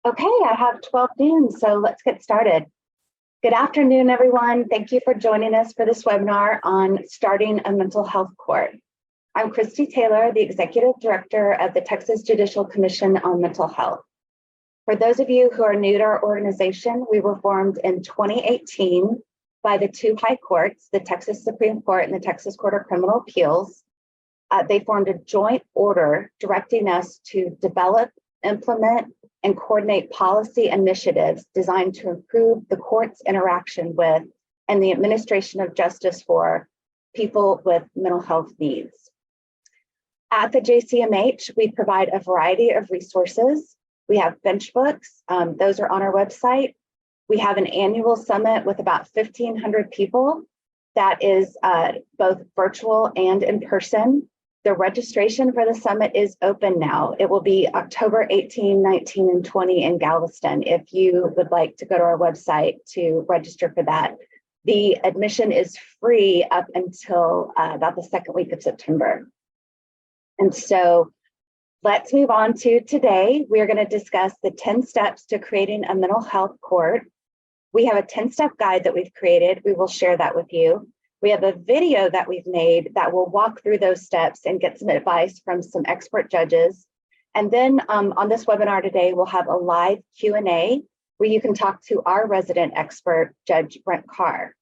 Okay, I have 12 noon, so let's get started. Good afternoon, everyone. Thank you for joining us for this webinar on starting a mental health court. I'm Christy Taylor, the Executive Director of the Texas Judicial Commission on Mental Health. For those of you who are new to our organization, we were formed in 2018 by the two high courts, the Texas Supreme Court and the Texas Court of Criminal Appeals. They formed a joint order directing us to develop, implement, and coordinate policy initiatives designed to improve the court's interaction with and the administration of justice for people with mental health needs. At the JCMH, we provide a variety of resources. We have bench books, those are on our website. We have an annual summit with about 1,500 people that is both virtual and in person. The registration for the summit is open now. It will be October 18, 19, and 20 in Galveston if you would like to go to our website to register for that. The admission is free up until about the second week of September. And so let's move on to today. We're going to discuss the 10 steps to creating a mental health court. We have a 10-step guide that we've created. We will share that with you. We have a video that we've made that will walk through those steps and get some advice from some expert judges. And then on this webinar today, we'll have a live Q&A where you can talk to our resident expert, Judge Brent Carr.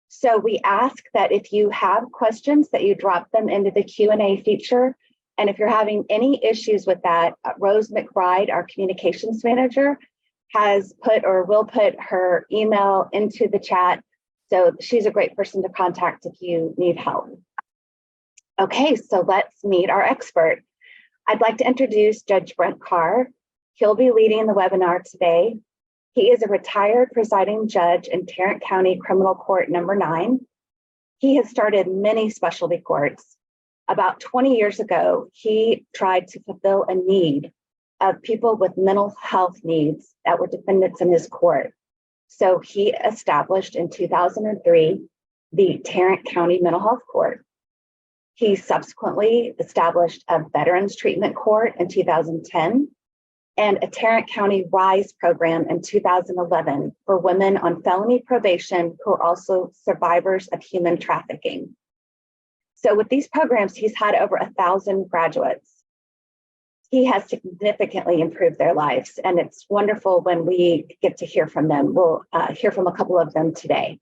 So we ask that if you have questions that you drop them into the Q&A feature. And if you're having any issues with that, Rose McBride, our communications manager, has put or will put her email into the chat. So she's a great person to contact if you need help. Okay, so let's meet our expert. I'd like to introduce Judge Brent Carr. He'll be leading the webinar today. He is a retired presiding judge in Tarrant County Criminal Court number 9. He has started many specialty courts. About 20 years ago, he tried to fulfill a need of people with mental health needs that were defendants in his court. So he established in 2003 the Tarrant County Mental Health Court. He subsequently established a Veterans Treatment Court in 2010 and a Tarrant County RISE program in 2011 for women on felony probation who are also survivors of human trafficking. So with these programs, he's had over 1,000 graduates. He has significantly improved their lives, and it's wonderful when we get to hear from them. We'll hear from a couple of them today.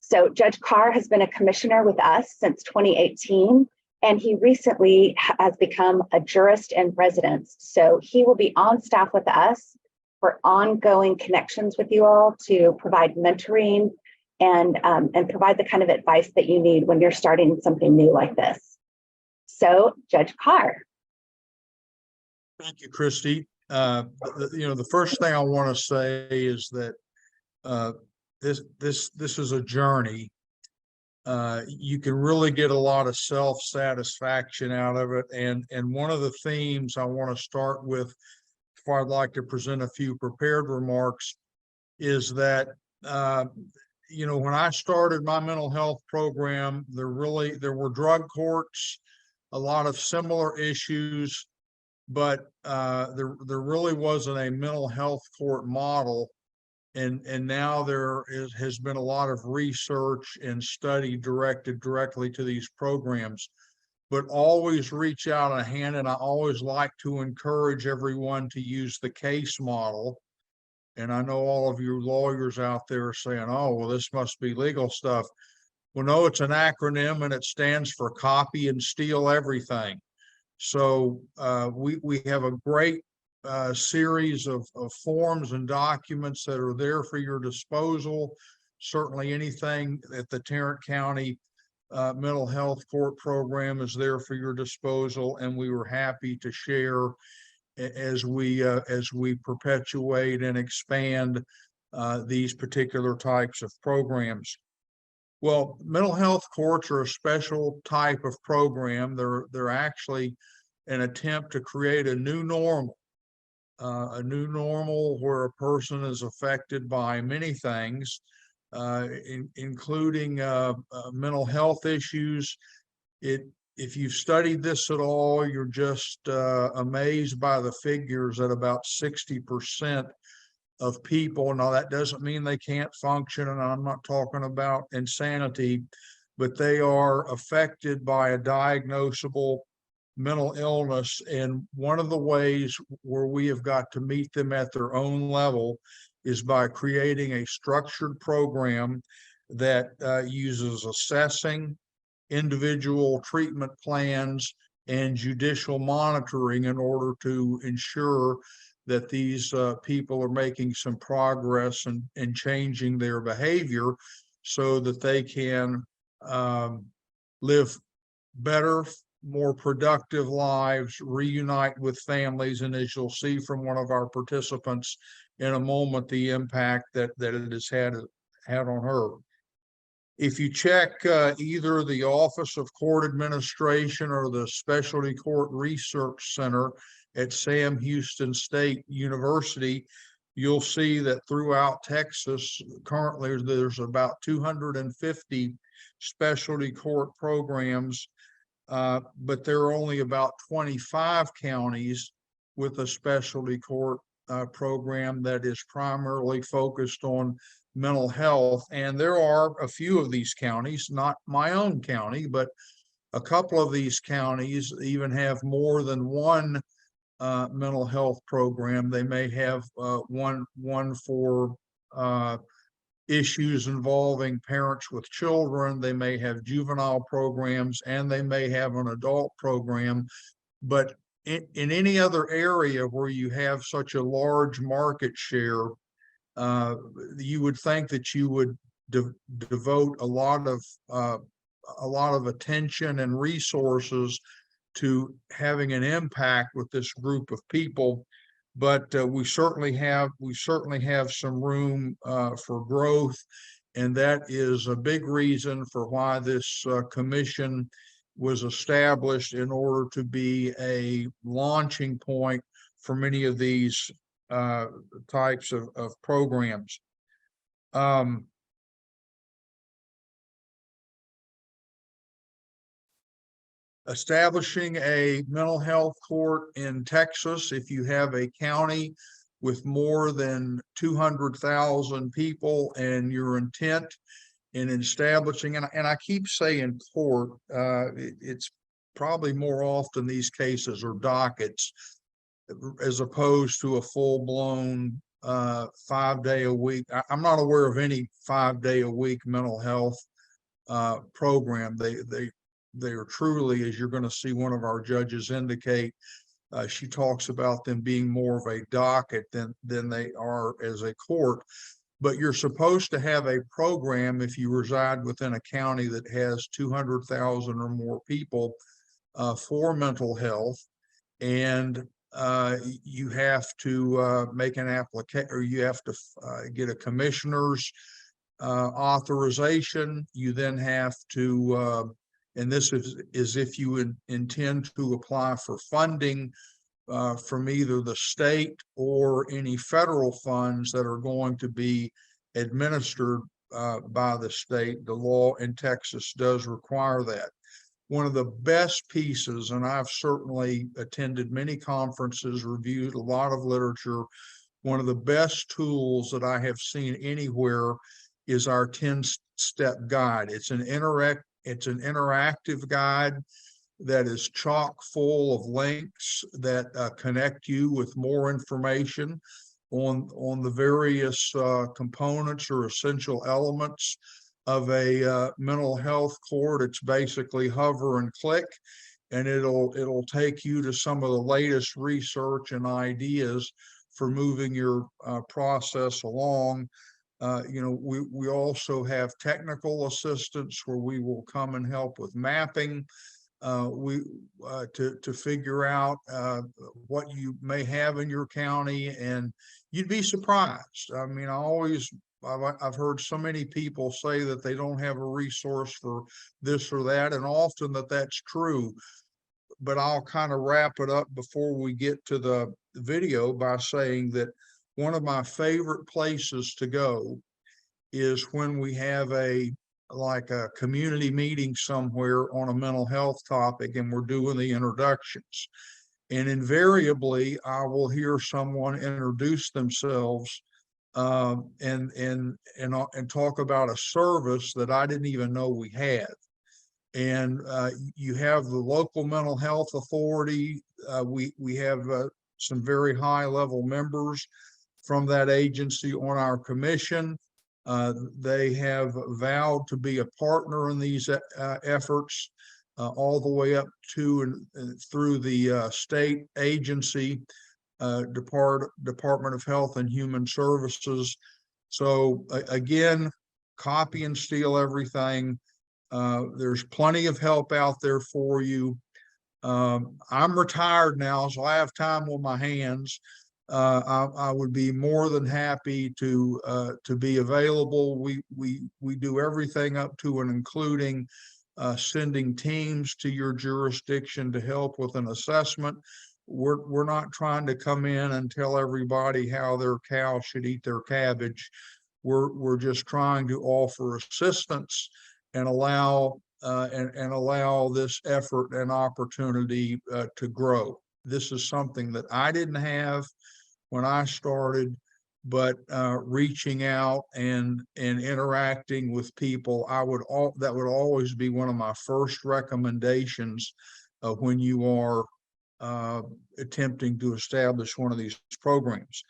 So Judge Carr has been a commissioner with us since 2018, and he recently has become a jurist in residence. So he will be on staff with us for ongoing connections with you all to provide mentoring and provide the kind of advice that you need when you're starting something new like this. So Judge Carr. Thank you, Christy. The first thing I want to say is that this is a journey. You can really get a lot of self-satisfaction out of it, and one of the themes I want to start with, before I'd like to present a few prepared remarks, is that when I started my mental health program, there were drug courts, a lot of similar issues. But there really wasn't a mental health court model, and now has been a lot of research and study directed directly to these programs. But always reach out a hand, and I always like to encourage everyone to use the case model. And I know all of you lawyers out there are saying, "Oh, well, this must be legal stuff." Well, no, it's an acronym, and it stands for copy and steal everything. So we have a great series of forms and documents that are there for your disposal. Certainly anything at the Tarrant County Mental Health Court program is there for your disposal, and we were happy to share as we perpetuate and expand these particular types of programs. Well, mental health courts are a special type of program. They're actually an attempt to create a new normal where a person is affected by many things, including mental health issues. It if you've studied this at all, you're just amazed by the figures that about 60% of people, now that doesn't mean they can't function, and I'm not talking about insanity, but they are affected by a diagnosable mental illness. And one of the ways where we have got to meet them at their own level is by creating a structured program that uses assessing, individual treatment plans, and judicial monitoring in order to ensure that these people are making some progress and changing their behavior so that they can live better, more productive lives, reunite with families, and as you'll see from one of our participants in a moment, the impact that it has had on her. If you check either the Office of Court Administration or the Specialty Court Research Center at Sam Houston State University, you'll see that throughout Texas, currently there's about 250 specialty court programs, but there are only about 25 counties with a specialty court program that is primarily focused on mental health. And there are a few of these counties, not my own county, but a couple of these counties even have more than one mental health program. They may have one for issues involving parents with children. They may have juvenile programs, and they may have an adult program. But in any other area where you have such a large market share, you would think that you would devote a lot of attention and resources to having an impact with this group of people. But we certainly have some room for growth, and that is a big reason for why this commission was established, in order to be a launching point for many of these types of programs. Establishing a mental health court in Texas, if you have a county with more than 200,000 people and your intent in establishing, and I keep saying court, it's probably more often these cases are dockets, as opposed to a full-blown 5-day a week. I'm not aware of any 5-day a week mental health program. They are truly, as you're going to see one of our judges indicate, she talks about them being more of a docket than they are as a court. But you're supposed to have a program if you reside within a county that has 200,000 or more people for mental health. And you have to make an application, or you have to get a commissioner's authorization. You then have to, and this is if you intend to apply for funding from either the state or any federal funds that are going to be administered by the state. The law in Texas does require that. One of the best pieces, and I've certainly attended many conferences, reviewed a lot of literature, one of the best tools that I have seen anywhere is our 10-step guide. It's an interactive guide that is chock full of links that connect you with more information on the various components or essential elements of a mental health court. It's basically hover and click, and it'll take you to some of the latest research and ideas for moving your process along. We also have technical assistance where we will come and help with mapping, to figure out what you may have in your county, and you'd be surprised. I mean, I've heard so many people say that they don't have a resource for this or that, and often that's true. But I'll kind of wrap it up before we get to the video by saying that one of my favorite places to go is when we have a like a community meeting somewhere on a mental health topic, and we're doing the introductions. And invariably, I will hear someone introduce themselves and talk about a service that I didn't even know we had. And you have the local mental health authority. We have some very high level members from that agency on our commission. They have vowed to be a partner in these efforts, all the way up to and through the state agency, Department of Health and Human Services. So again, copy and steal everything. There's plenty of help out there for you. I'm retired now, so I have time on my hands. I would be more than happy to be available. We do everything up to and including sending teams to your jurisdiction to help with an assessment. We're not trying to come in and tell everybody how their cow should eat their cabbage. We're just trying to offer assistance and allow this effort and opportunity to grow. This is something that I didn't have when I started, but reaching out and interacting with people, that would always be one of my first recommendations when you are attempting to establish one of these programs.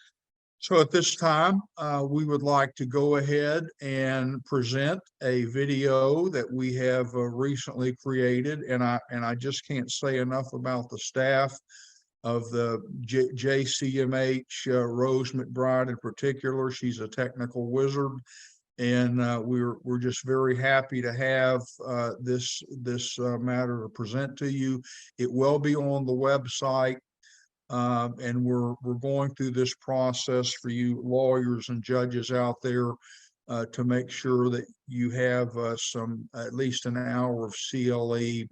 So at this time, we would like to go ahead and present a video that we have recently created, and I just can't say enough about the staff of the JCMH, Rose McBride in particular. She's a technical wizard, and we're just very happy to have this matter to present to you. It will be on the website. And we're going through this process for you lawyers and judges out there to make sure that you have at least an hour of CLE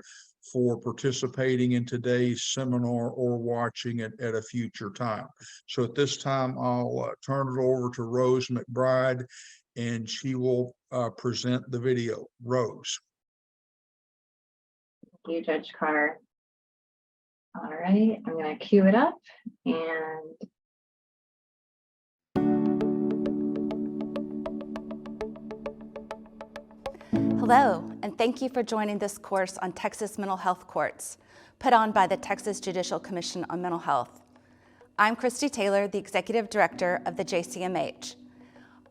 for participating in today's seminar or watching it at a future time. So at this time, I'll turn it over to Rose McBride, and she will present the video. Rose. Thank you, Judge Carr. All right, I'm going to cue it up and hello, and thank you for joining this course on Texas mental health courts, put on by the Texas Judicial Commission on Mental Health. I'm Christy Taylor, the Executive Director of the JCMH.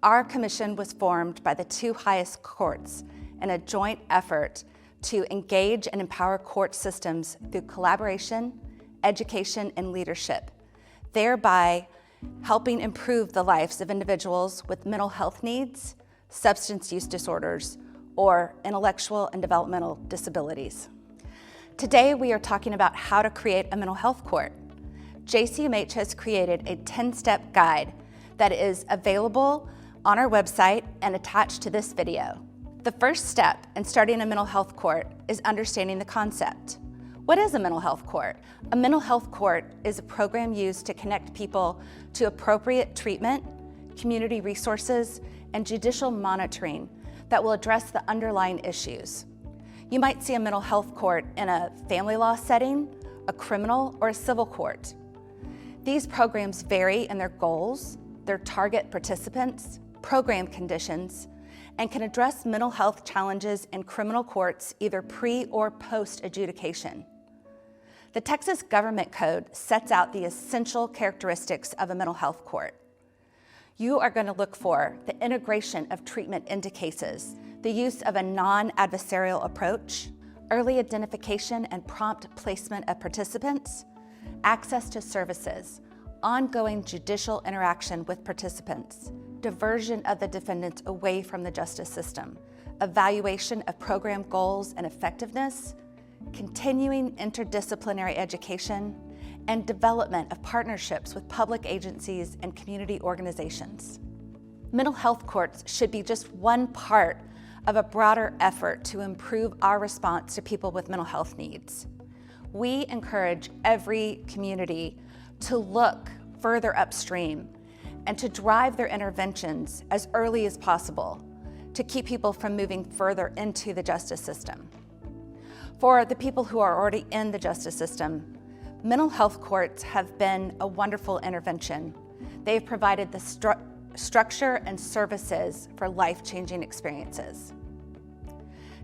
Our commission was formed by the two highest courts in a joint effort to engage and empower court systems through collaboration, education, and leadership, thereby helping improve the lives of individuals with mental health needs, substance use disorders, or intellectual and developmental disabilities. Today, we are talking about how to create a mental health court. JCMH has created a 10-step guide that is available on our website and attached to this video. The first step in starting a mental health court is understanding the concept. What is a mental health court? A mental health court is a program used to connect people to appropriate treatment, community resources, and judicial monitoring that will address the underlying issues. You might see a mental health court in a family law setting, a criminal, or a civil court. These programs vary in their goals, their target participants, program conditions, and can address mental health challenges in criminal courts either pre or post adjudication. The Texas Government Code sets out the essential characteristics of a mental health court. You are going to look for the integration of treatment into cases, the use of a non-adversarial approach, early identification and prompt placement of participants, access to services, ongoing judicial interaction with participants, diversion of the defendants away from the justice system, evaluation of program goals and effectiveness, continuing interdisciplinary education, and development of partnerships with public agencies and community organizations. Mental health courts should be just one part of a broader effort to improve our response to people with mental health needs. We encourage every community to look further upstream and to drive their interventions as early as possible to keep people from moving further into the justice system. For the people who are already in the justice system, mental health courts have been a wonderful intervention. They've provided the structure and services for life-changing experiences.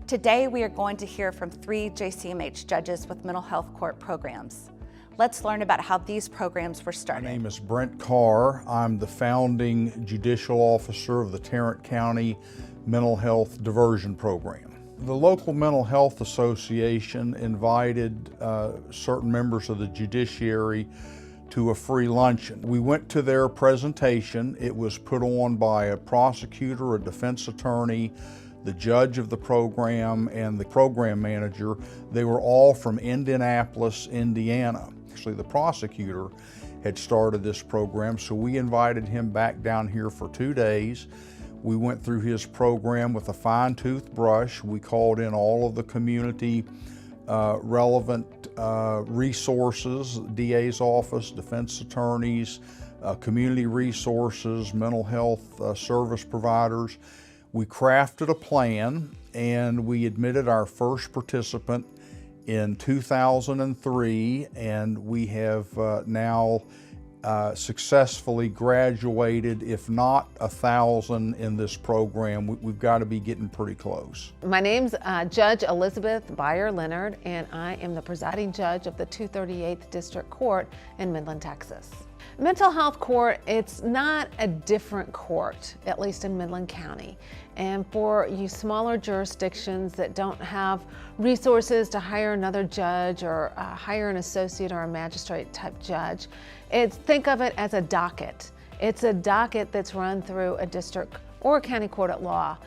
Today, we are going to hear from 3 JCMH judges with mental health court programs. Let's learn about how these programs were started. My name is Brent Carr. I'm the founding judicial officer of the Tarrant County Mental Health Diversion Program. The local mental health association invited certain members of the judiciary to a free luncheon. We went to their presentation. It was put on by a prosecutor, a defense attorney, the judge of the program, and the program manager. They were all from Indianapolis, Indiana. Actually, the prosecutor had started this program, so we invited him back down here for 2 days. We went through his program with a fine-tooth brush. We called in all of the community relevant resources, DA's office, defense attorneys, community resources, mental health service providers. We crafted a plan and we admitted our first participant in 2003, and we have now successfully graduated, if not 1,000 in this program. We've got to be getting pretty close. My name's Judge Elizabeth Beyer Leonard, and I am the presiding judge of the 238th District Court in Midland, Texas. Mental health court, it's not a different court, at least in Midland County. And for you smaller jurisdictions that don't have resources to hire another judge or hire an associate or a magistrate type judge, think of it as a docket. It's a docket that's run through a district or a county court at law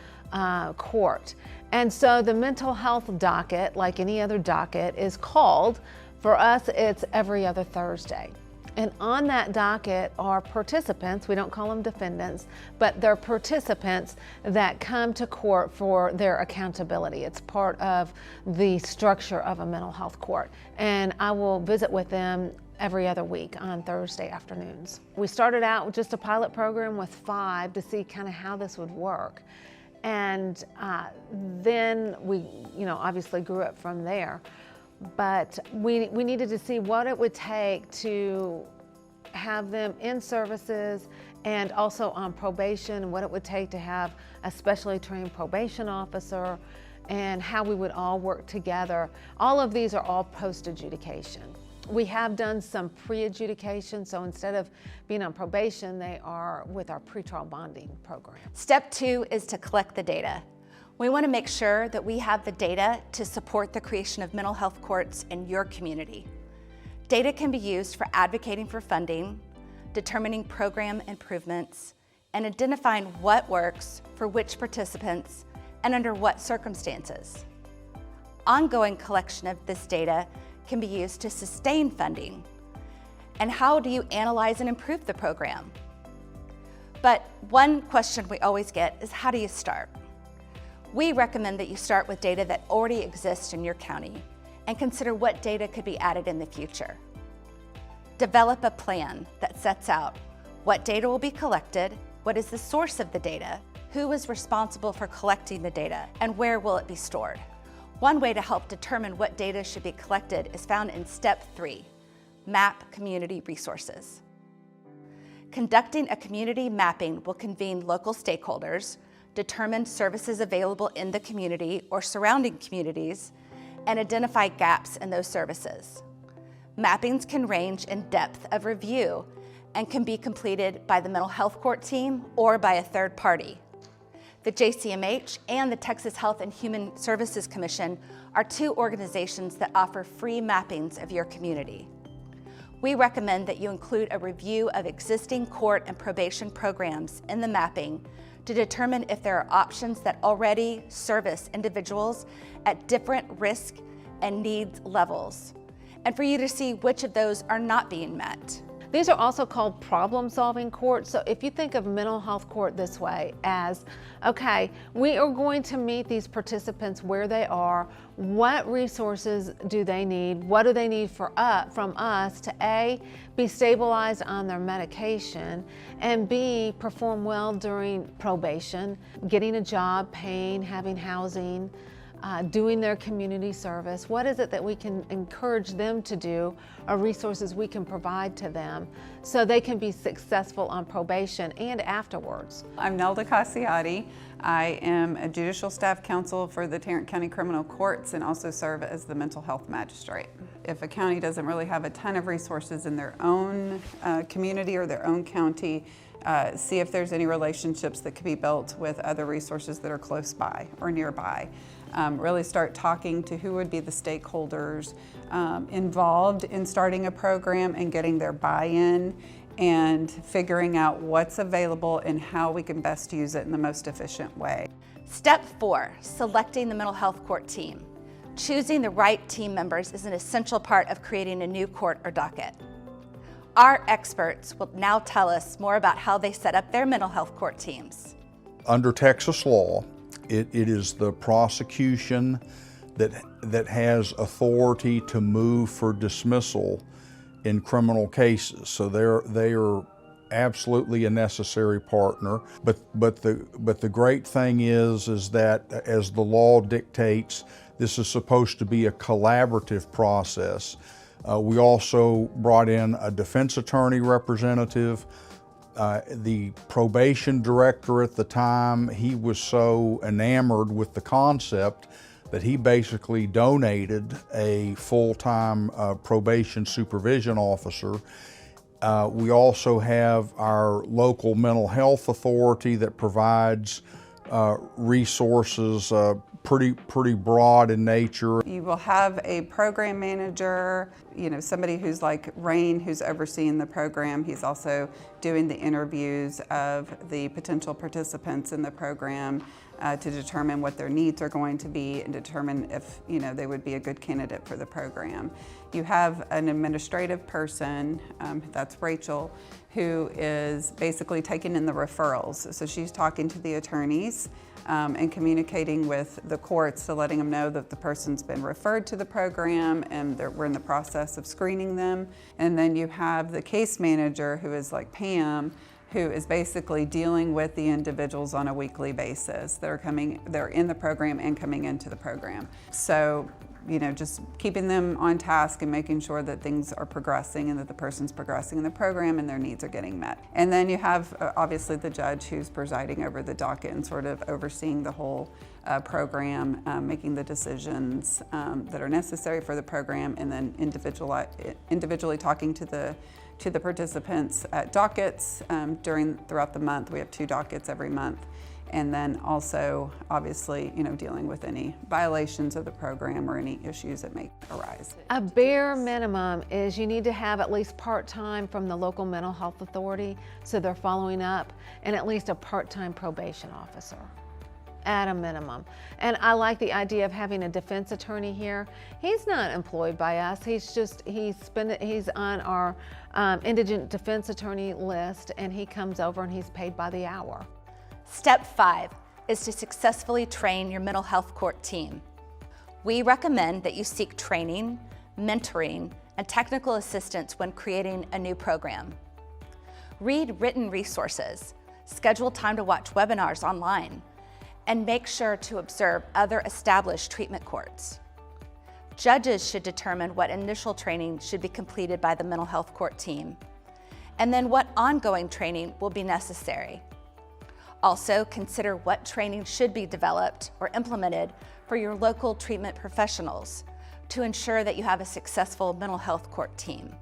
court. And so the mental health docket, like any other docket, is called, for us, it's every other Thursday. And on that docket are participants, we don't call them defendants, but they're participants that come to court for their accountability. It's part of the structure of a mental health court. And I will visit with them every other week on Thursday afternoons. We started out with just a pilot program with 5 to see kind of how this would work. And then we, obviously grew up from there. But we needed to see what it would take to have them in services and also on probation, what it would take to have a specially trained probation officer, and how we would all work together. All of these are all post-adjudication. We have done some pre-adjudication, so instead of being on probation, they are with our pretrial bonding program. Step 2 is to collect the data. We want to make sure that we have the data to support the creation of mental health courts in your community. Data can be used for advocating for funding, determining program improvements, and identifying what works for which participants and under what circumstances. Ongoing collection of this data can be used to sustain funding. And how do you analyze and improve the program? But one question we always get is, how do you start? We recommend that you start with data that already exists in your county and consider what data could be added in the future. Develop a plan that sets out what data will be collected, what is the source of the data, who is responsible for collecting the data, and where will it be stored. One way to help determine what data should be collected is found in Step 3, Map Community Resources. Conducting a community mapping will convene local stakeholders, determine services available in the community or surrounding communities, and identify gaps in those services. Mappings can range in depth of review and can be completed by the mental health court team or by a third party. The JCMH and the Texas Health and Human Services Commission are 2 organizations that offer free mappings of your community. We recommend that you include a review of existing court and probation programs in the mapping to determine if there are options that already service individuals at different risk and needs levels, and for you to see which of those are not being met. These are also called problem-solving courts. So if you think of mental health court this way as, okay, we are going to meet these participants where they are. What resources do they need? What do they need from us to A, be stabilized on their medication, and B, perform well during probation, getting a job, paying, having housing, doing their community service. What is it that we can encourage them to do, or resources we can provide to them so they can be successful on probation and afterwards? I'm Nelda Cassiati. I am a judicial staff counsel for the Tarrant County Criminal Courts and also serve as the mental health magistrate. If a county doesn't really have a ton of resources in their own community or their own county, see if there's any relationships that could be built with other resources that are close by or nearby. Really start talking to who would be the stakeholders involved in starting a program and getting their buy-in and figuring out what's available and how we can best use it in the most efficient way. Step 4, selecting the mental health court team. Choosing the right team members is an essential part of creating a new court or docket. Our experts will now tell us more about how they set up their mental health court teams. Under Texas law, it is the prosecution that has authority to move for dismissal in criminal cases. So they are absolutely a necessary partner. But the great thing is that as the law dictates, this is supposed to be a collaborative process. We also brought in a defense attorney representative. The probation director at the time, he was so enamored with the concept that he basically donated a full-time probation supervision officer. We also have our local mental health authority that provides resources pretty broad in nature. You will have a program manager, somebody who's like Rain, who's overseeing the program. He's also doing the interviews of the potential participants in the program to determine what their needs are going to be and determine if they would be a good candidate for the program. You have an administrative person, that's Rachel, who is basically taking in the referrals. So she's talking to the attorneys and communicating with the courts to letting them know that the person's been referred to the program and we're in the process of screening them. And then you have the case manager, who is like Pam, who is basically dealing with the individuals on a weekly basis that they're in the program and coming into the program. So, just keeping them on task and making sure that things are progressing and that the person's progressing in the program and their needs are getting met. And then you have obviously the judge who's presiding over the docket and sort of overseeing the whole program, making the decisions that are necessary for the program, and then individually talking to the participants at dockets throughout the month. We have 2 dockets every month. And then also, obviously, dealing with any violations of the program or any issues that may arise. A bare minimum is you need to have at least part-time from the local mental health authority, so they're following up, and at least a part-time probation officer at a minimum. And I like the idea of having a defense attorney here. He's not employed by us. He's on our indigent defense attorney list, and he comes over and he's paid by the hour. Step 5 is to successfully train your mental health court team. We recommend that you seek training, mentoring, and technical assistance when creating a new program. Read written resources, schedule time to watch webinars online, and make sure to observe other established treatment courts. Judges should determine what initial training should be completed by the mental health court team, and then what ongoing training will be necessary. Also, consider what training should be developed or implemented for your local treatment professionals to ensure that you have a successful mental health court team.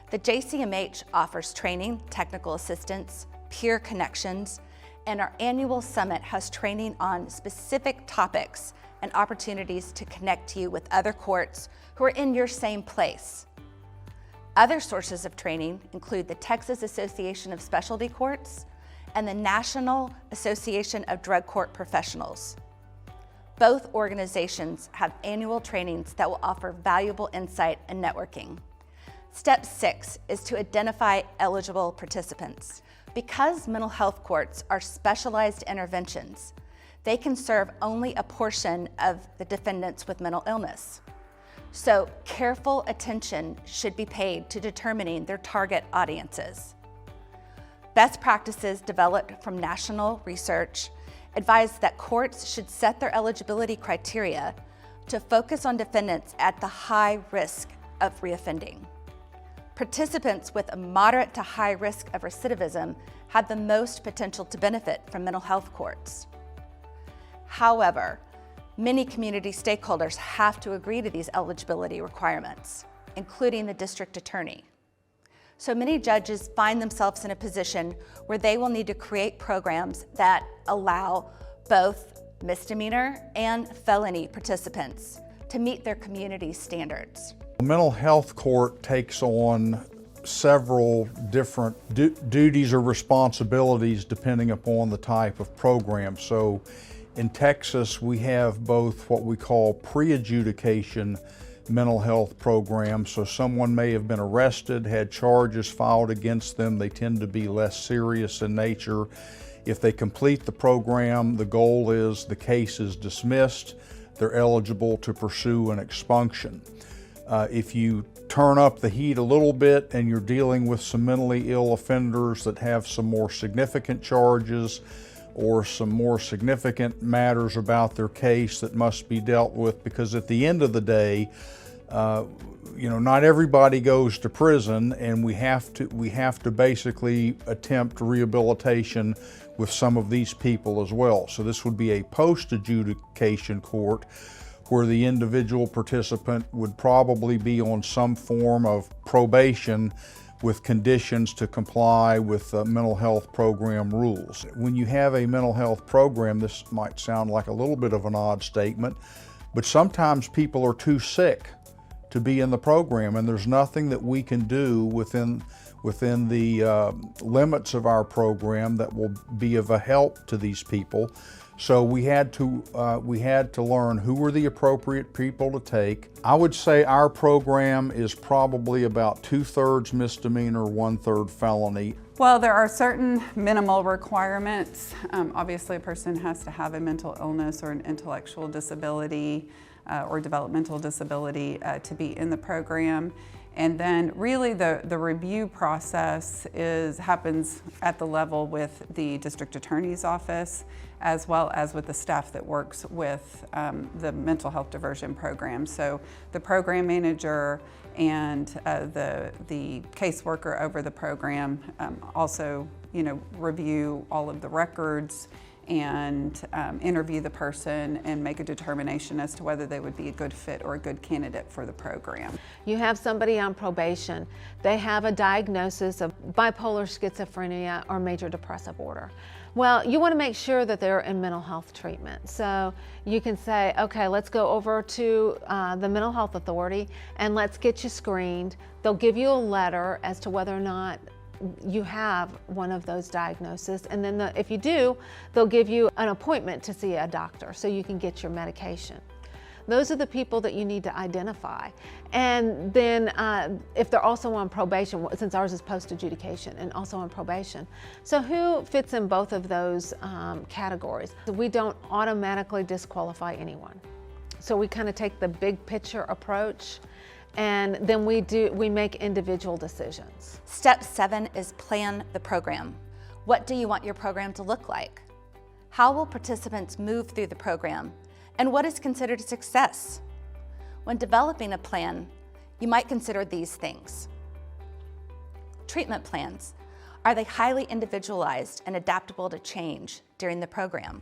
The JCMH offers training, technical assistance, peer connections, and our annual summit has training on specific topics and opportunities to connect you with other courts who are in your same place. Other sources of training include the Texas Association of Specialty Courts and the National Association of Drug Court Professionals. Both organizations have annual trainings that will offer valuable insight and networking. Step 6 is to identify eligible participants. Because mental health courts are specialized interventions, they can serve only a portion of the defendants with mental illness. So careful attention should be paid to determining their target audiences. Best practices developed from national research advise that courts should set their eligibility criteria to focus on defendants at the high risk of reoffending. Participants with a moderate to high risk of recidivism have the most potential to benefit from mental health courts. However, many community stakeholders have to agree to these eligibility requirements, including the district attorney. So many judges find themselves in a position where they will need to create programs that allow both misdemeanor and felony participants to meet their community standards. The mental health court takes on several different duties or responsibilities depending upon the type of program. So in Texas, we have both what we call pre-adjudication mental health programs. So someone may have been arrested, had charges filed against them. They tend to be less serious in nature. If they complete the program, the goal is the case is dismissed. They're eligible to pursue an expunction. If you turn up the heat a little bit and you're dealing with some mentally ill offenders that have some more significant charges or some more significant matters about their case that must be dealt with, because at the end of the day, not everybody goes to prison, and we have to basically attempt rehabilitation with some of these people as well. So this would be a post-adjudication court where the individual participant would probably be on some form of probation with conditions to comply with mental health program rules. When you have a mental health program, this might sound like a little bit of an odd statement, but sometimes people are too sick to be in the program, and there's nothing that we can do within the limits of our program that will be of a help to these people. So we had to learn who were the appropriate people to take. I would say our program is probably about 2/3 misdemeanor, 1/3 felony. Well, there are certain minimal requirements. Obviously, a person has to have a mental illness or an intellectual disability or developmental disability to be in the program. And then really the review process happens at the level with the district attorney's office, as well as with the staff that works with the mental health diversion program. So the program manager and the caseworker over the program also, review all of the records and interview the person and make a determination as to whether they would be a good fit or a good candidate for the program. You have somebody on probation, they have a diagnosis of bipolar schizophrenia or major depressive order. Well, you want to make sure that they're in mental health treatment. So you can say, okay, let's go over to the mental health authority and let's get you screened. They'll give you a letter as to whether or not you have one of those diagnoses, and then if you do, they'll give you an appointment to see a doctor so you can get your medication. Those are the people that you need to identify. And then if they're also on probation, since ours is post-adjudication and also on probation. So who fits in both of those categories? We don't automatically disqualify anyone. So we kind of take the big picture approach, and then we make individual decisions. Step 7 is plan the program. What do you want your program to look like? How will participants move through the program? And what is considered a success? When developing a plan, you might consider these things. Treatment plans. Are they highly individualized and adaptable to change during the program?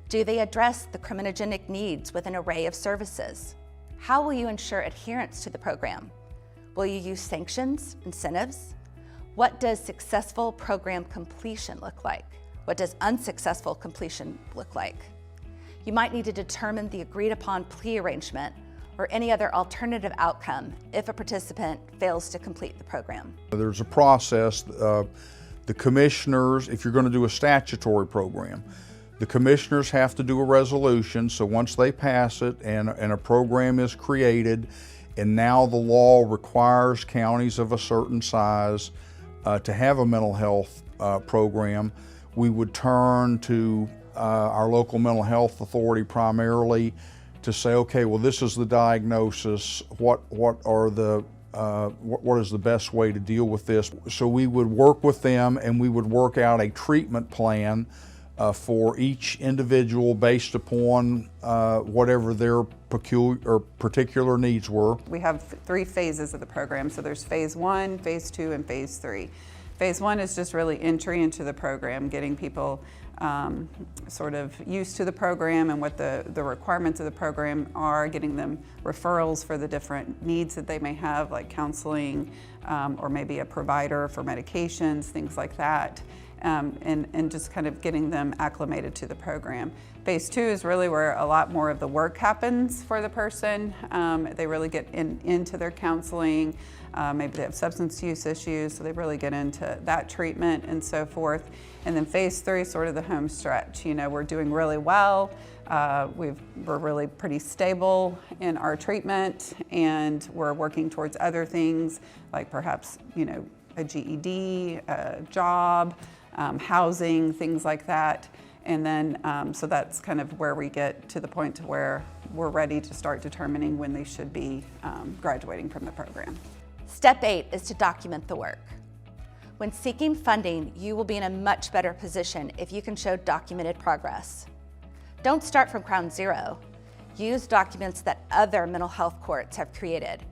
Do they address the criminogenic needs with an array of services? How will you ensure adherence to the program? Will you use sanctions, incentives? What does successful program completion look like? What does unsuccessful completion look like? You might need to determine the agreed upon plea arrangement or any other alternative outcome if a participant fails to complete the program. There's a process. The commissioners, if you're going to do a statutory program, the commissioners have to do a resolution. So once they pass it and a program is created And now the law requires counties of a certain size to have a mental health program. We would turn to our local mental health authority primarily to say, okay, well, this is the diagnosis. What is the best way to deal with this? So we would work with them, and we would work out a treatment plan for each individual based upon whatever their particular needs were. We have 3 phases of the program. So there's phase 1, phase 2, and phase 3. Phase 1 is just really entry into the program, getting people sort of used to the program and what the requirements of the program are, getting them referrals for the different needs that they may have, like counseling or maybe a provider for medications, things like that, and just kind of getting them acclimated to the program. Phase 2 is really where a lot more of the work happens for the person. They really get into their counseling. Maybe they have substance use issues, so they really get into that treatment and so forth. And then phase 3 is sort of the home stretch. You know, we're doing really well. We're really pretty stable in our treatment, and we're working towards other things like perhaps, you know, a GED, a job, housing, things like that. And then, so that's kind of where we get to the point to where we're ready to start determining when they should be graduating from the program. Step 8 is to document the work. When seeking funding, you will be in a much better position if you can show documented progress. Don't start from ground zero. Use documents that other mental health courts have created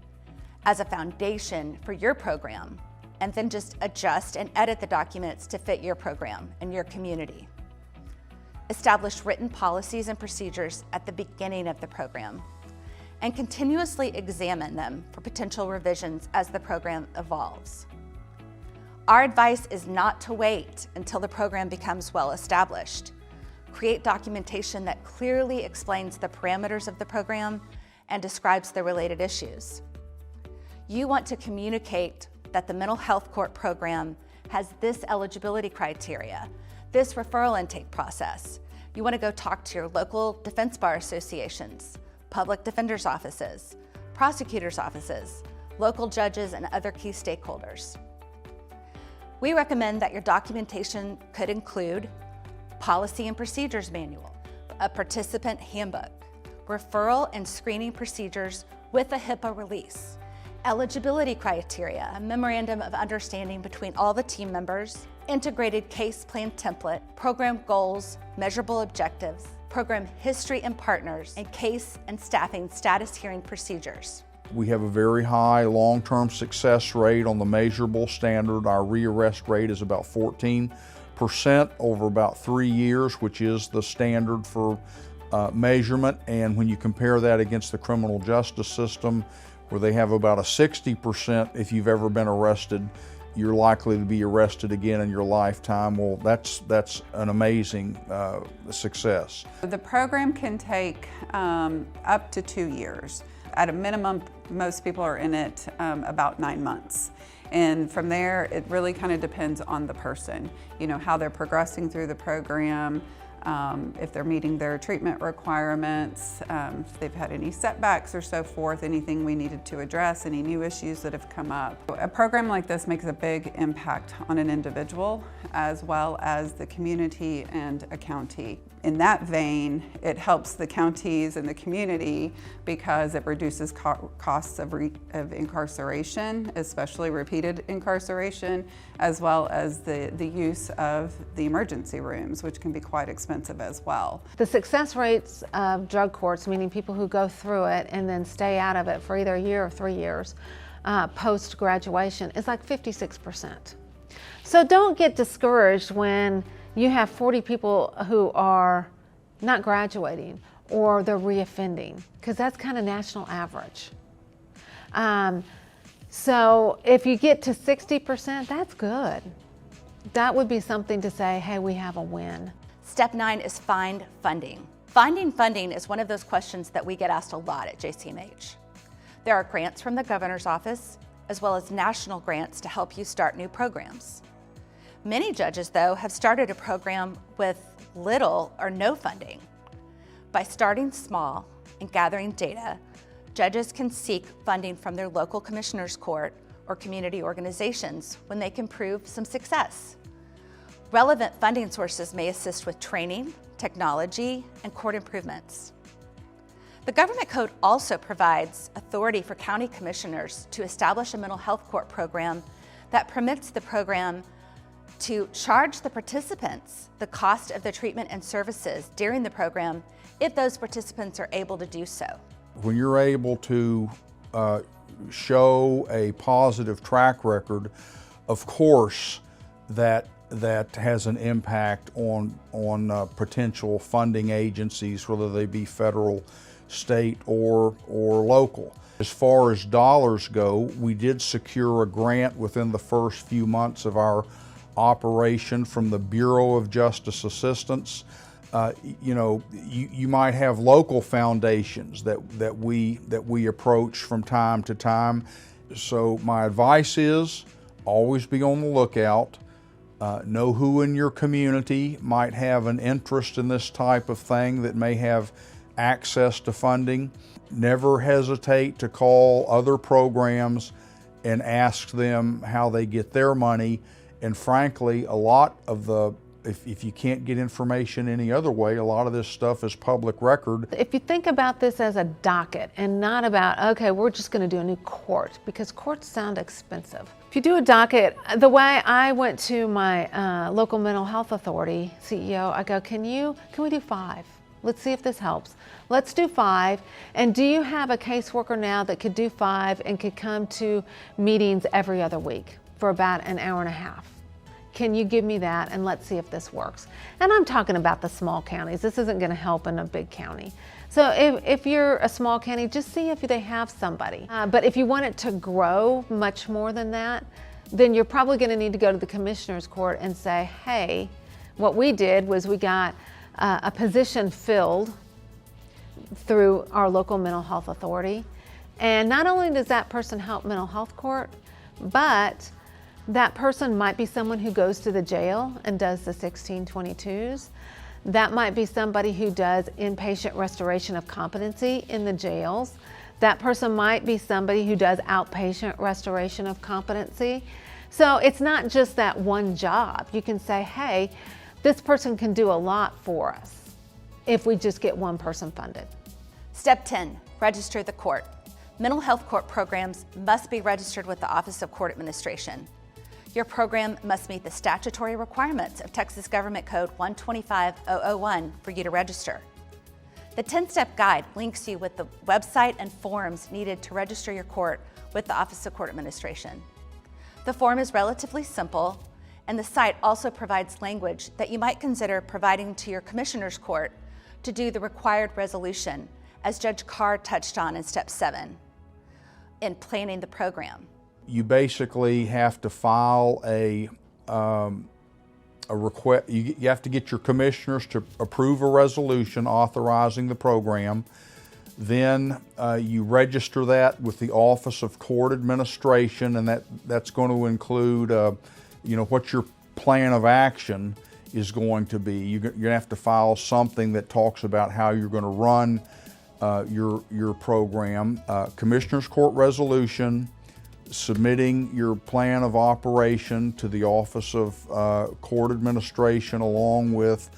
as a foundation for your program, and then just adjust and edit the documents to fit your program and your community. Establish written policies and procedures at the beginning of the program, and continuously examine them for potential revisions as the program evolves. Our advice is not to wait until the program becomes well established. Create documentation that clearly explains the parameters of the program and describes the related issues. You want to communicate that the mental health court program has this eligibility criteria, this referral intake process. You want to go talk to your local defense bar associations, public defenders' offices, prosecutors' offices, local judges, and other key stakeholders. We recommend that your documentation could include policy and procedures manual, a participant handbook, referral and screening procedures with a HIPAA release, eligibility criteria, a memorandum of understanding between all the team members, integrated case plan template, program goals, measurable objectives, program history and partners, and case and staffing status hearing procedures. We have a very high long-term success rate on the measurable standard. Our rearrest rate is about 14% over about 3 years, which is the standard for measurement. And when you compare that against the criminal justice system, where they have about a 60%, if you've ever been arrested, you're likely to be arrested again in your lifetime. Well, that's an amazing success. The program can take up to 2 years. At a minimum, most people are in it about 9 months. And from there, it really kind of depends on the person, you know, how they're progressing through the program, if they're meeting their treatment requirements, if they've had any setbacks or so forth, anything we needed to address, any new issues that have come up. A program like this makes a big impact on an individual as well as the community and a county. In that vein, it helps the counties and the community because it reduces costs of incarceration, especially repeated incarceration, as well as the use of the emergency rooms, which can be quite expensive as well. The success rates of drug courts, meaning people who go through it and then stay out of it for either a year or 3 years post-graduation, is like 56%. So don't get discouraged when you have 40 people who are not graduating or they're reoffending, because that's kind of national average. So if you get to 60%, that's good. That would be something to say, hey, we have a win. Step 9 is find funding. Finding funding is one of those questions that we get asked a lot at JCMH. There are grants from the governor's office, as well as national grants to help you start new programs. Many judges, though, have started a program with little or no funding. By starting small and gathering data, judges can seek funding from their local commissioner's court or community organizations when they can prove some success. Relevant funding sources may assist with training, technology, and court improvements. The Government Code also provides authority for county commissioners to establish a mental health court program that permits the program to charge the participants the cost of the treatment and services during the program if those participants are able to do so. When you're able to show a positive track record, of course, that has an impact on potential funding agencies, whether they be federal, state, or local. As far as dollars go, we did secure a grant within the first few months of our operation from the Bureau of Justice Assistance. You might have local foundations that we approach from time to time. So my advice is always be on the lookout. Know who in your community might have an interest in this type of thing that may have access to funding. Never hesitate to call other programs and ask them how they get their money. And frankly, a lot of if you can't get information any other way, a lot of this stuff is public record. If you think about this as a docket and not about, okay, we're just going to do a new court, because courts sound expensive. If you do a docket, the way I went to my local mental health authority CEO, I go, can we do 5? Let's see if this helps. Let's do 5. And do you have a caseworker now that could do 5 and could come to meetings every other week for about an hour and a half? Can you give me that, and let's see if this works? And I'm talking about the small counties. This isn't going to help in a big county. So if you're a small county, just see if they have somebody. But if you want it to grow much more than that, then you're probably going to need to go to the commissioner's court and say, hey, what we did was we got a position filled through our local mental health authority. And not only does that person help mental health court, but that person might be someone who goes to the jail and does the 1622s. That might be somebody who does inpatient restoration of competency in the jails. That person might be somebody who does outpatient restoration of competency. So it's not just that one job. You can say, hey, this person can do a lot for us if we just get one person funded. Step 10, register the court. Mental health court programs must be registered with the Office of Court Administration. Your program must meet the statutory requirements of Texas Government Code 125001 for you to register. The 10-step guide links you with the website and forms needed to register your court with the Office of Court Administration. The form is relatively simple, and the site also provides language that you might consider providing to your commissioner's court to do the required resolution, as Judge Carr touched on in Step 7, in planning the program. You basically have to file a request. You have to get your commissioners to approve a resolution authorizing the program. Then you register that with the Office of Court Administration, and that's going to include, what your plan of action is going to be. You're going to have to file something that talks about how you're going to run your program. Commissioner's Court resolution, submitting your plan of operation to the Office of Court Administration, along with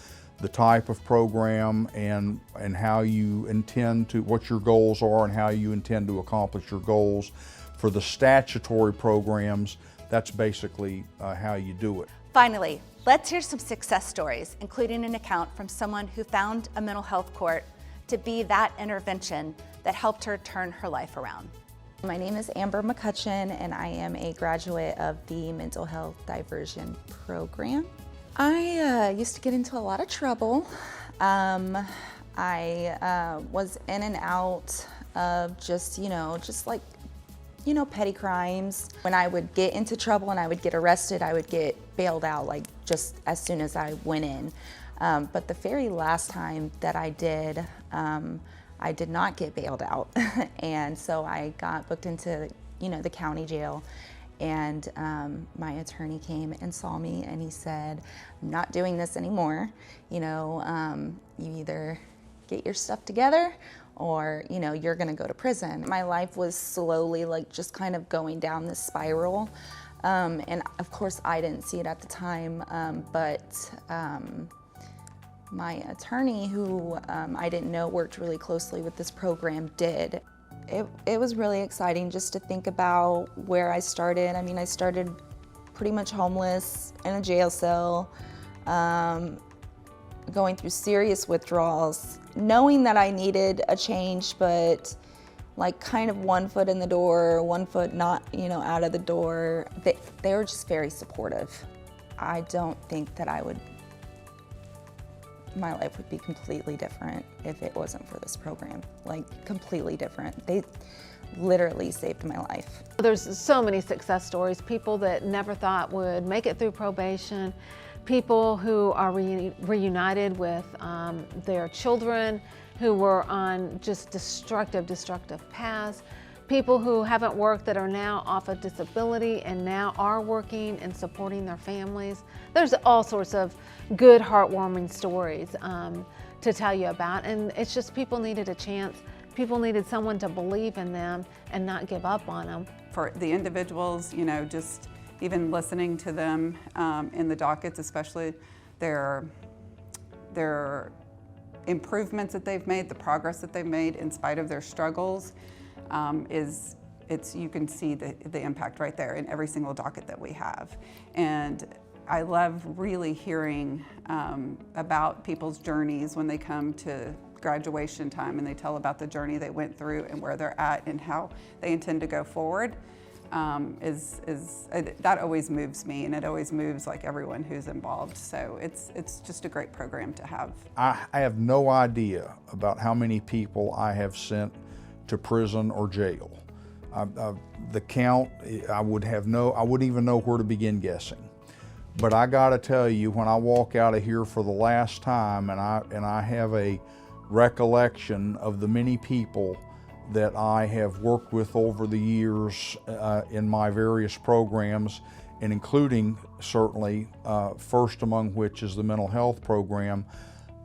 the type of program and how you intend to, what your goals are and how you intend to accomplish your goals. For the statutory programs, that's basically how you do it. Finally, let's hear some success stories, including an account from someone who found a mental health court to be that intervention that helped her turn her life around. My name is Amber McCutcheon, and I am a graduate of the Mental Health Diversion Program. I used to get into a lot of trouble. I was in and out of just petty crimes. When I would get into trouble and I would get arrested, I would get bailed out like just as soon as I went in. But the very last time that I did not get bailed out. And so I got booked into, the county jail, and my attorney came and saw me, and he said, I'm not doing this anymore. You either get your stuff together or, you know, you're gonna go to prison. My life was slowly like just kind of going down this spiral. And of course I didn't see it at the time, but my attorney, who I didn't know worked really closely with this program, did. It was really exciting just to think about where I started. I mean, I started pretty much homeless in a jail cell, going through serious withdrawals, knowing that I needed a change, but like kind of one foot in the door, one foot not, you know, out of the door. They were just very supportive. I don't think that my life would be completely different if it wasn't for this program, like completely different. They literally saved my life. There's so many success stories, people that never thought would make it through probation, people who are reunited with their children who were on just destructive paths, people who haven't worked that are now off of disability and now are working and supporting their families. There's all sorts of good, heartwarming stories to tell you about, and it's just people needed a chance. People needed someone to believe in them and not give up on them. For the individuals, you know, just even listening to them in the dockets, especially their improvements that they've made, the progress that they've made in spite of their struggles, you can see the impact right there in every single docket that we have. And I love really hearing about people's journeys when they come to graduation time and they tell about the journey they went through and where they're at and how they intend to go forward. That always moves me, and it always moves like everyone who's involved. So it's just a great program to have. I have no idea about how many people I have sent to prison or jail. The count, I wouldn't even know where to begin guessing. But I got to tell you, when I walk out of here for the last time, and I have a recollection of the many people that I have worked with over the years in my various programs, and including certainly first among which is the mental health program,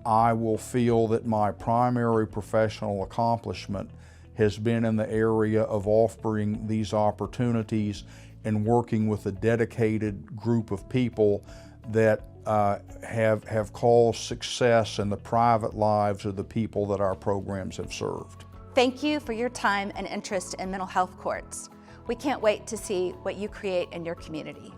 I will feel that my primary professional accomplishment has been in the area of offering these opportunities and working with a dedicated group of people that have caused success in the private lives of the people that our programs have served. Thank you for your time and interest in mental health courts. We can't wait to see what you create in your community.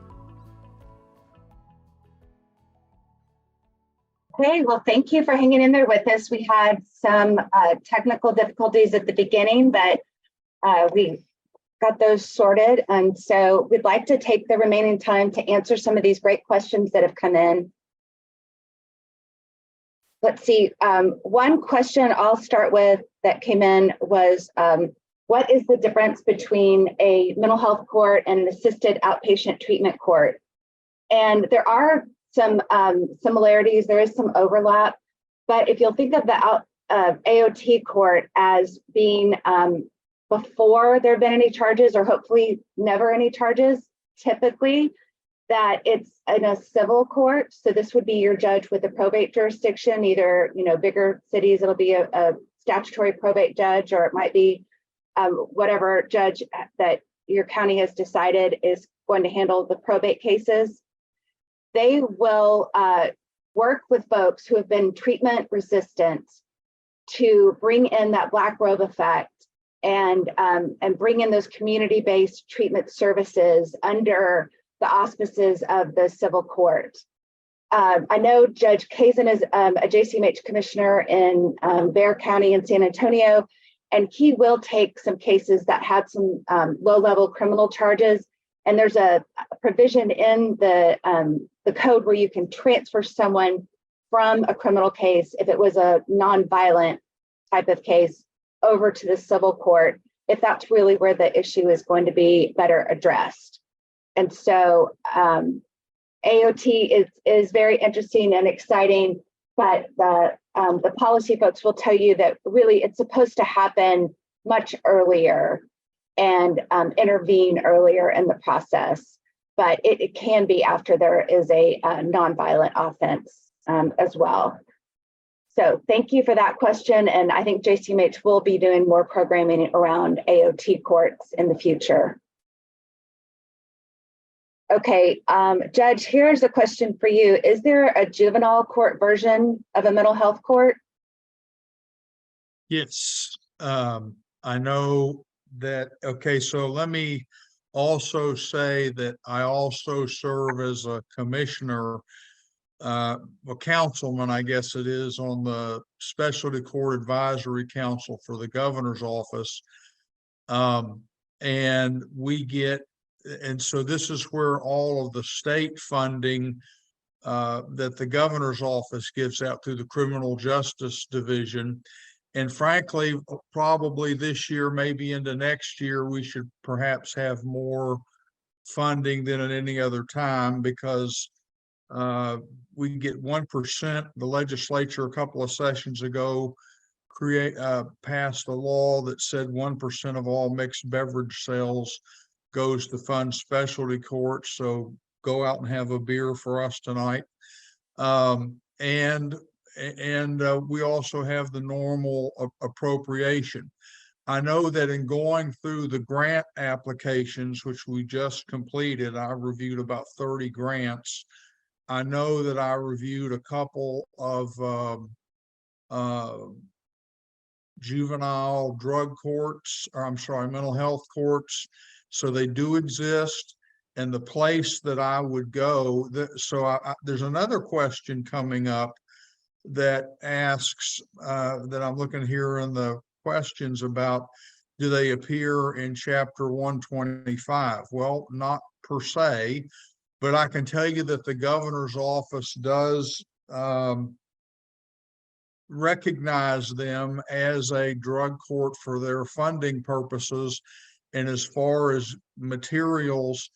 Okay, well, thank you for hanging in there with us. We had some technical difficulties at the beginning, but we got those sorted. And so we'd like to take the remaining time to answer some of these great questions that have come in. Let's see, one question I'll start with that came in was, what is the difference between a mental health court and an assisted outpatient treatment court? And there are some similarities, there is some overlap, but if you'll think of the AOT court as being before there have been any charges, or hopefully never any charges, typically that it's in a civil court. So this would be your judge with a probate jurisdiction, either, you know, bigger cities, it'll be a statutory probate judge, or it might be whatever judge that your county has decided is going to handle the probate cases. They will work with folks who have been treatment resistant to bring in that black robe effect and bring in those community-based treatment services under the auspices of the civil court. I know Judge Kazin is a JCMH commissioner in Bexar County in San Antonio, and he will take some cases that had some low-level criminal charges. And there's a provision in the code where you can transfer someone from a criminal case, if it was a non-violent type of case, over to the civil court, if that's really where the issue is going to be better addressed. And so AOT is very interesting and exciting, but the policy folks will tell you that really it's supposed to happen much earlier and intervene earlier in the process, but it can be after there is a nonviolent offense as well. So thank you for that question. And I think JCMH will be doing more programming around AOT courts in the future. Okay, Judge, here's a question for you. Is there a juvenile court version of a mental health court? Yes, I know that. Okay, so let me also say that I also serve as a commissioner, a councilman, I guess it is, on the Specialty Court Advisory Council for the governor's office. And we get, and so this is where all of the state funding that the governor's office gives out through the Criminal Justice Division. And frankly, probably this year, maybe into next year, we should perhaps have more funding than at any other time, because we can get 1%. The legislature a couple of sessions ago passed a law that said 1% of all mixed beverage sales goes to fund specialty courts. So go out and have a beer for us tonight. And we also have the normal appropriation. I know that in going through the grant applications, which we just completed, I reviewed about 30 grants. I know that I reviewed a couple of juvenile drug courts, or I'm sorry, mental health courts. So they do exist. And the place that I would go, there's another question coming up that asks, that I'm looking here in the questions about, do they appear in chapter 125? Well, not per se, but I can tell you that the governor's office does recognize them as a drug court for their funding purposes. And as far as materials,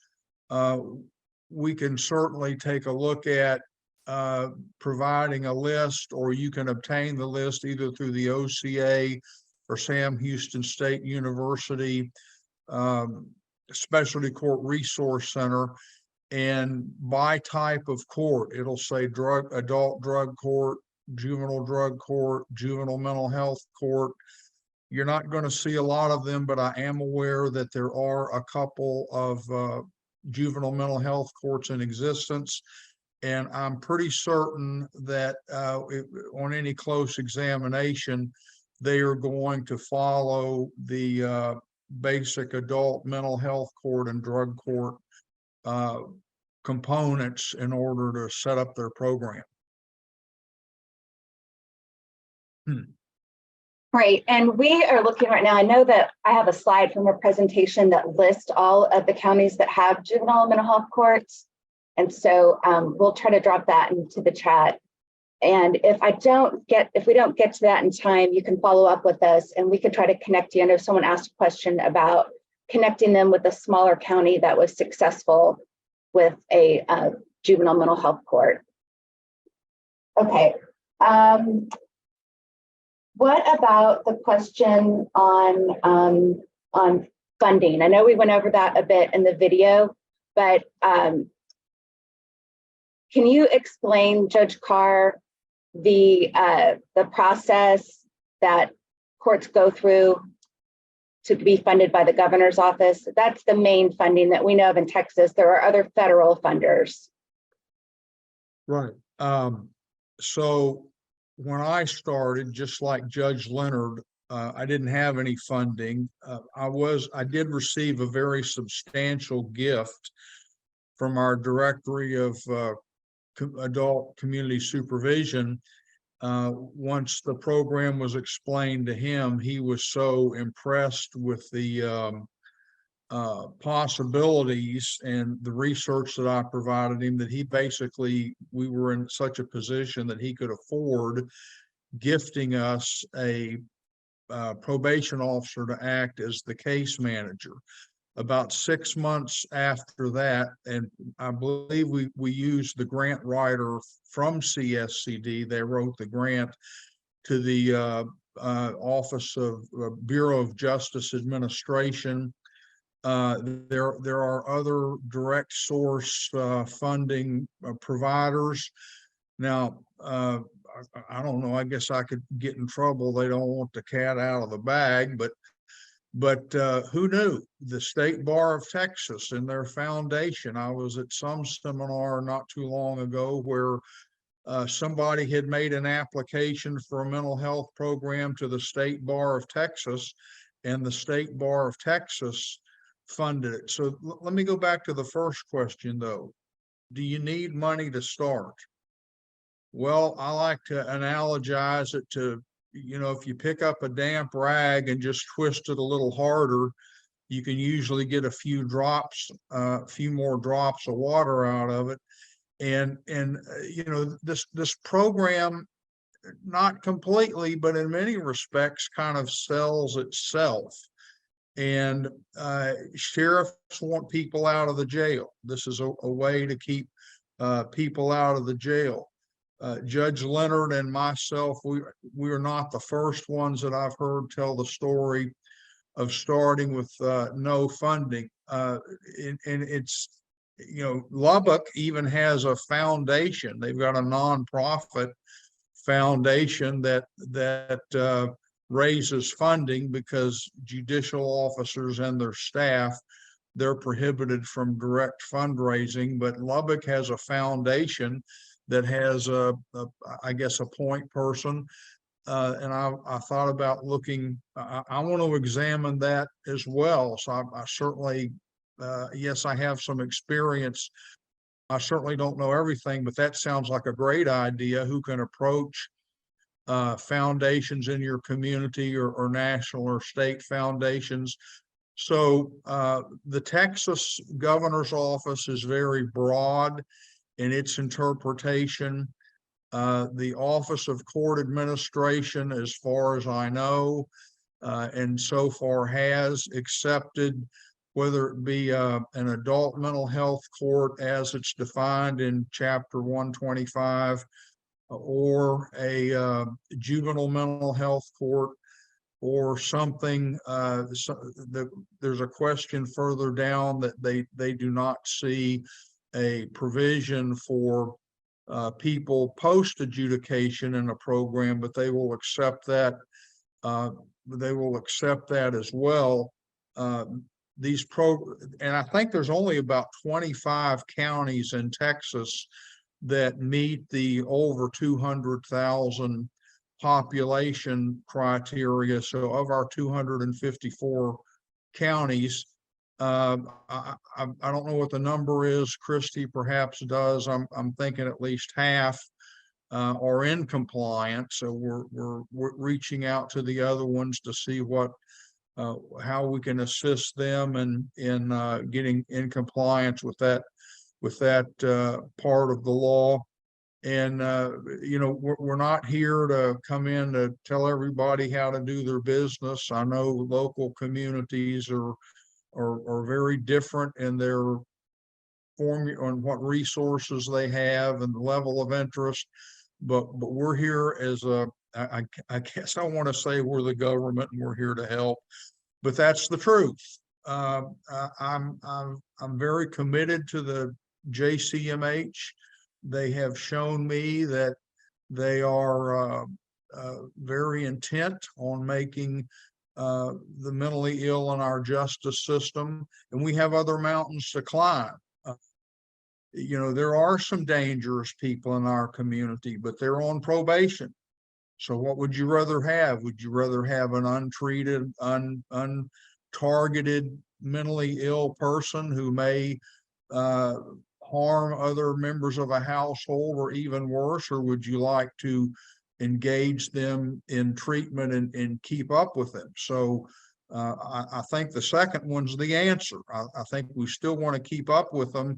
we can certainly take a look at providing a list, or you can obtain the list either through the OCA or Sam Houston State University Specialty Court Resource Center. And by type of court, it'll say adult drug court, juvenile drug court, juvenile mental health court. You're not going to see a lot of them, but I am aware that there are a couple of juvenile mental health courts in existence. And I'm pretty certain that on any close examination, they are going to follow the basic adult mental health court and drug court components in order to set up their program. Great. And we are looking right now. I know that I have a slide from a presentation that lists all of the counties that have juvenile mental health courts. And so we'll try to drop that into the chat. And if we don't get to that in time, you can follow up with us and we can try to connect you. I know someone asked a question about connecting them with a smaller county that was successful with a juvenile mental health court. Okay. What about the question on funding? I know we went over that a bit in the video, but can you explain, Judge Carr, the process that courts go through to be funded by the governor's office? That's the main funding that we know of in Texas. There are other federal funders. Right. So when I started, just like Judge Leonard, I didn't have any funding. I did receive a very substantial gift from our Directory of Adult Community Supervision. Once the program was explained to him, he was so impressed with the possibilities and the research that I provided him that we were in such a position that he could afford gifting us a probation officer to act as the case manager. About 6 months after that, and I believe we used the grant writer from CSCD. They wrote the grant to the Office of Bureau of Justice Administration. There are other direct source funding providers. Now, I don't know, I guess I could get in trouble. They don't want the cat out of the bag, but who knew? The State Bar of Texas and their foundation. I was at some seminar not too long ago where somebody had made an application for a mental health program to the State Bar of Texas, and the State Bar of Texas funded it. So let me go back to the first question though. Do you need money to start? Well, I like to analogize it to, if you pick up a damp rag and just twist it a little harder, you can usually get a few more drops of water out of it. And this program, not completely, but in many respects, kind of sells itself. And sheriffs want people out of the jail. This is a way to keep people out of the jail. Judge Leonard and myself, we are not the first ones that I've heard tell the story of starting with no funding. And it's, Lubbock even has a foundation. They've got a nonprofit foundation that raises funding because judicial officers and their staff, they're prohibited from direct fundraising. But Lubbock has a foundation that has I guess a point person. And I thought about looking, I want to examine that as well. So I certainly, yes, I have some experience. I certainly don't know everything, but that sounds like a great idea. Who can approach foundations in your community or national or state foundations? So the Texas governor's office is very broad in its interpretation. The Office of Court Administration, as far as I know, and so far has accepted, whether it be an adult mental health court as it's defined in Chapter 125, or a juvenile mental health court, or something. There's a question further down that they do not see a provision for people post adjudication in a program, but they will accept that. They will accept that as well. And I think there's only about 25 counties in Texas that meet the over 200,000 population criteria. So of our 254 counties, I don't know what the number is. Christy perhaps does. I'm thinking at least half are in compliance. So we're reaching out to the other ones to see how we can assist them in getting in compliance with that part of the law. And we're not here to come in to tell everybody how to do their business. I know local communities are very different in their formula on what resources they have and the level of interest, but we're here as I guess I want to say we're the government and we're here to help, but that's the truth. I'm very committed to the JCMH. They have shown me that they are very intent on making the mentally ill in our justice system, and we have other mountains to climb. There are some dangerous people in our community, but they're on probation. So what would you rather have? Would you rather have an untreated, untargeted, mentally ill person who may harm other members of a household, or even worse, or would you like to engage them in treatment and keep up with them? So I think the second one's the answer. I think we still want to keep up with them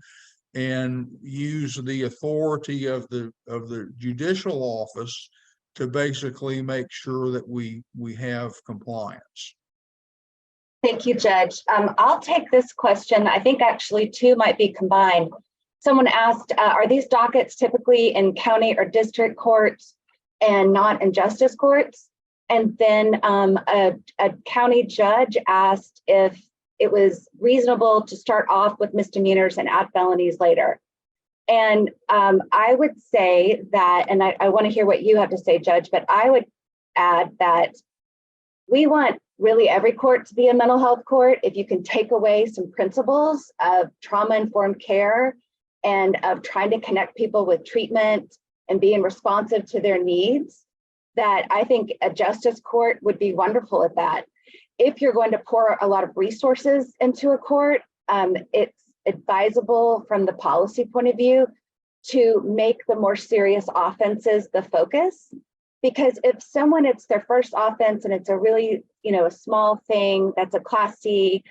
and use the authority of the judicial office to basically make sure that we have compliance. Thank you, Judge. I'll take this question. I think actually two might be combined. Someone asked, are these dockets typically in county or district courts and not in justice courts? And then a county judge asked if it was reasonable to start off with misdemeanors and add felonies later. And I would say that, and I want to hear what you have to say, Judge, but I would add that we want really every court to be a mental health court. If you can take away some principles of trauma-informed care and of trying to connect people with treatment and being responsive to their needs, that I think a justice court would be wonderful at that. If you're going to pour a lot of resources into a court, it's advisable from the policy point of view to make the more serious offenses the focus. Because if someone, it's their first offense and it's a really, a small thing that's a Class C,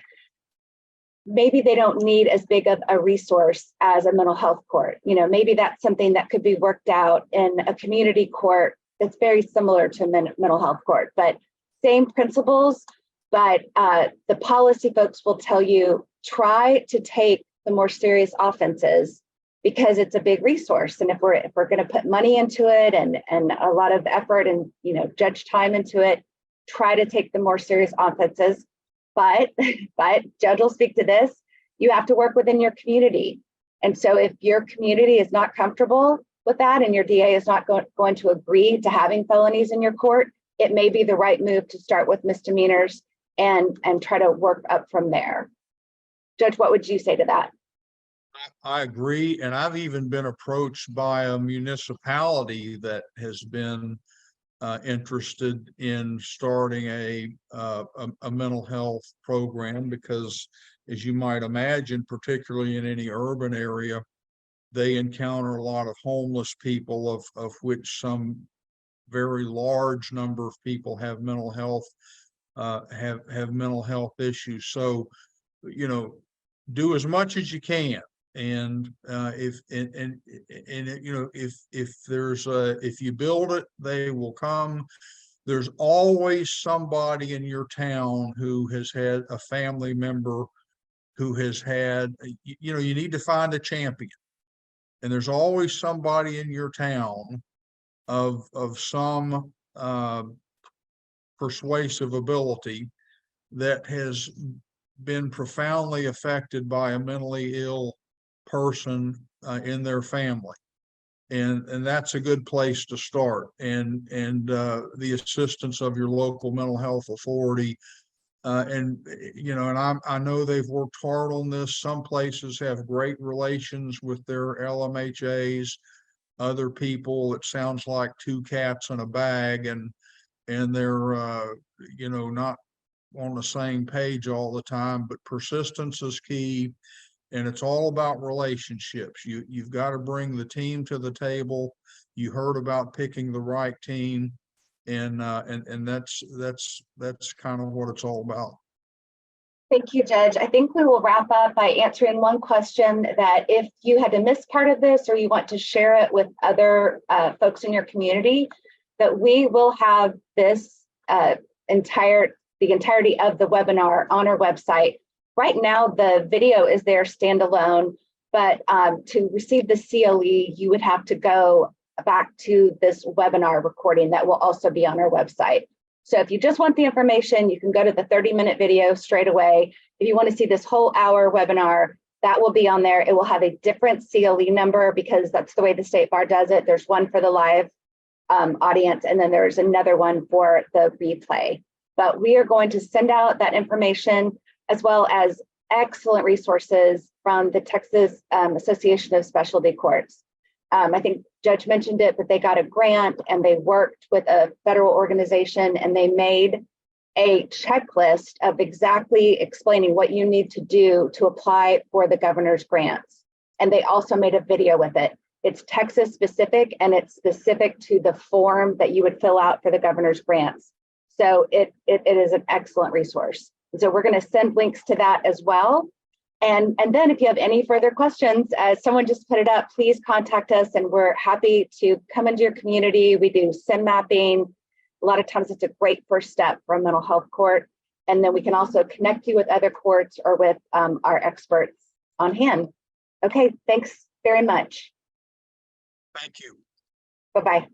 maybe they don't need as big of a resource as a mental health court. Maybe that's something that could be worked out in a community court that's very similar to a mental health court, but same principles. But the policy folks will tell you, try to take the more serious offenses because it's a big resource. And if we're going to put money into it and a lot of effort and judge time into it, try to take the more serious offenses. But Judge will speak to this, you have to work within your community. And so if your community is not comfortable with that and your DA is not going to agree to having felonies in your court, it may be the right move to start with misdemeanors and try to work up from there. Judge, what would you say to that? I agree. And I've even been approached by a municipality that has been interested in starting a mental health program because, as you might imagine, particularly in any urban area, they encounter a lot of homeless people, of which some very large number of people have mental health mental health issues. So, do as much as you can. And if you build it, they will come. There's always somebody in your town who has had a family member who has had, you need to find a champion. And there's always somebody in your town of some persuasive ability that has been profoundly affected by a mentally ill person in their family, and that's a good place to start. And the assistance of your local mental health authority, and I know they've worked hard on this. Some places have great relations with their LMHAs. Other people, it sounds like two cats in a bag, and they're not on the same page all the time. But persistence is key. And it's all about relationships. You've got to bring the team to the table. You heard about picking the right team, and that's kind of what it's all about. Thank you, Judge. I think we will wrap up by answering one question that if you had to miss part of this or you want to share it with other folks in your community, that we will have this the entirety of the webinar on our website. Right now, the video is there standalone, but to receive the CLE, you would have to go back to this webinar recording that will also be on our website. So if you just want the information, you can go to the 30-minute video straight away. If you want to see this whole hour webinar, that will be on there. It will have a different CLE number because that's the way the State Bar does it. There's one for the live audience, and then there's another one for the replay. But we are going to send out that information as well as excellent resources from the Texas Association of Specialty Courts. I think Judge mentioned it, but they got a grant and they worked with a federal organization and they made a checklist of exactly explaining what you need to do to apply for the governor's grants. And they also made a video with it. It's Texas specific and it's specific to the form that you would fill out for the governor's grants. So it is an excellent resource. So we're going to send links to that as well. And then if you have any further questions, as someone just put it up, please contact us and we're happy to come into your community. We do SIM mapping. A lot of times it's a great first step for a mental health court. And then we can also connect you with other courts or with our experts on hand. Okay, thanks very much. Thank you. Bye-bye.